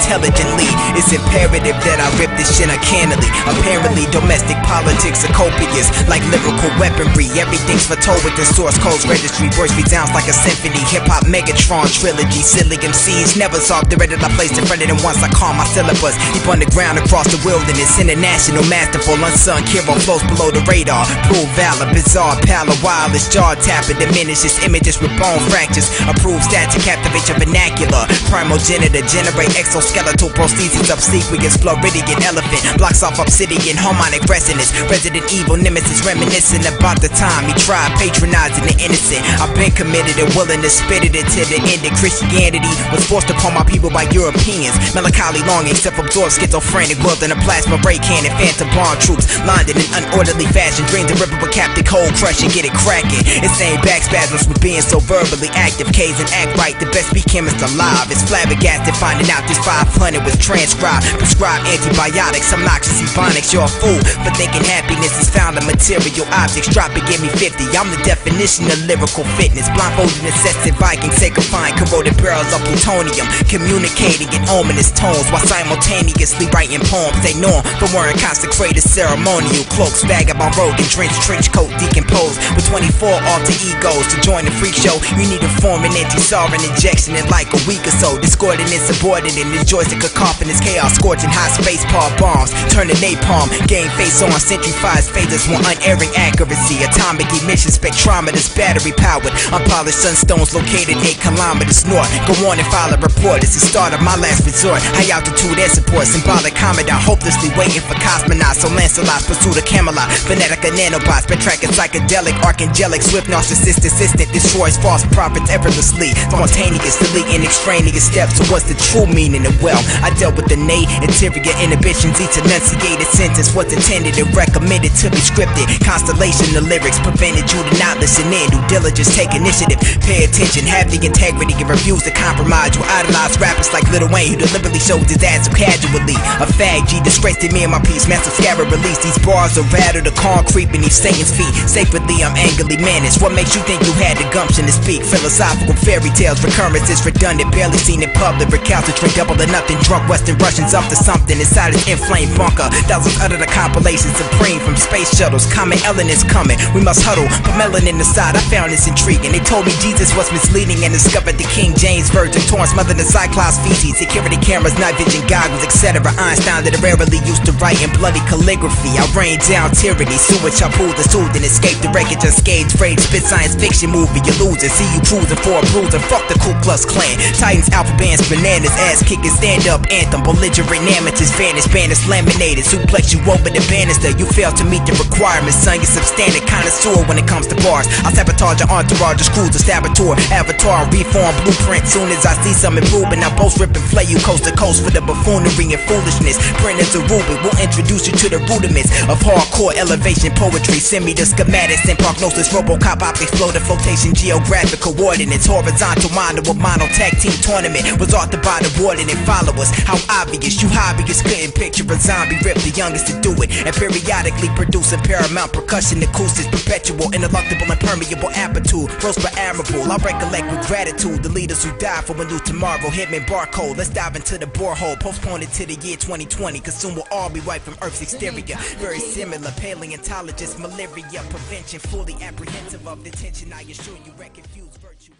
intelligently. It's imperative that I rip this shit uncannily. Apparently domestic politics are copious, like lyrical weaponry. Everything's foretold with the source code's registry. Voice resounds like a symphony. Hip-hop Megatron trilogy. Silly MCs never solved the Reddit I placed in front of them once I call my syllabus. Deep underground across the wilderness. International masterful unsung hero flows below the radar. Prove valor, bizarre, pallor, wireless, jaw tapper, diminishes images with bone fractures. Approved stat to captivate your vernacular. Primogenitor, generate exoskeletal prosthesis of sequence, Floridian elephant. Blocks off obsidian, harmonic resonance. Resident evil nemesis reminiscent about the time he tried patronizing the innocent. I've been committed and willing to spit it into the end of Christianity. Was forced upon my people by Europeans. Melancholy longing, self-absorbed schizophrenic world in a plasma ray cannon. Phantom bomb troops lined in an unorderly fashion. Dreams of ripple captive cold crush and get it cracking. It's saying back spasms with being so verbally active. K's and Ackryte, the best beat chemist alive. It's flabbergasted finding out this 500 was transcribed. Prescribed antibiotics, obnoxious ebonics. You're a fool for thinking happiness is found in material objects. Drop it, give me 50. I'm the definition of lyrical fitness. Blindfolded incessant Viking, sacrificing corroded barrels of plutonium. Communicating in ominous tones while simultaneously writing poems. They know for wearing consecrated ceremonial cloaks. Vagabond rogue and drenched trench coat decomposed with 24 alter egos. To join the freak show, you need to form an anti-sarin injection in like a week or so. Discordant and subordinate, the joystick cacophonous chaos, scorching hot space pod bombs. Turn to napalm, game face on, centrifized phasers want unerring accuracy. Atomic emission spectrometers, battery powered. Unpolished sunstones located 8 kilometers north. Go on and file a report, it's the start of my last resort. High altitude air support, symbolic commandant, hopelessly waiting for cosmonauts. So Lancelot's pursuit of Camelot, Venetica nanobots, backtracking psychedelic, archangelic, swift narcissist assistant, destroys false prophets effortlessly. Spontaneously in extraneous steps. So what's the true meaning of well? I dealt with innate interior inhibitions. Each enunciated sentence was intended and recommended to be scripted. Constellation of lyrics prevented you to not listen in. Due diligence, take initiative, pay attention, have the integrity and refuse to compromise. You idolize rappers like Lil Wayne, who deliberately showed his ass so casually. A fag G disgraced me and my piece. Massive scarab release. These bars are rattled the concrete beneath Satan's feet. Sacredly, I'm angrily managed. What makes you think you had the gumption to speak? Philosophical fairy tales, recurrences redundant, barely seen in public. Recalcitrant, double or nothing. Drunk Western Russians up to something inside his inflamed bunker. Thousands utter the compilation supreme from space shuttles. Comet Ellen is coming. We must huddle. Put melanin aside. I found this intriguing. They told me Jesus was misleading and discovered the King James Version. Torn smothered in Cyclops feces. Security cameras, night vision goggles, etc. Einstein that rarely used to write in bloody calligraphy. I rained down tyranny. Sewage, I pulled the soothe and escaped the wreckage unscathed. Afraid spit science fiction movie. You losing. See you cruising for a bruiser. Fuck the Ku Klux Klan. Titans, alpha bands, bananas, ass kicking, stand up anthem. Belligerent amateurs, vanish, banners, laminated. Suplex you over the banister. You fail to meet the requirements, son. You're substandard connoisseur when it comes to bars. I'll sabotage your entourage, just cruise a saboteur. Avatar, reform, blueprint. Soon as I see some improvement, I both rip and flay you coast to coast for the buffoonery and foolishness. Printers of Rubik will introduce you to the rudiments of hardcore elevation poetry. Send me the schematics and prognosis. Robocop optics, flow the flotation, geographic coordinates. Horizontal model with mono tag team tournament was authored by the warden and followers. How obvious you hobbyists couldn't picture a zombie rip the youngest to do it. And periodically producing paramount percussion acoustics. Perpetual, ineluctable, impermeable amplitude. Roast but admirable. I recollect with gratitude the leaders who died for a new tomorrow. Hitman barcode. Let's dive into the borehole. Postpone it to the year 2020. Cause soon we'll all be wiped from Earth's exterior. Very similar. Paleontologists, malaria prevention. Fully apprehensive of detention. I assure you, confused virtue.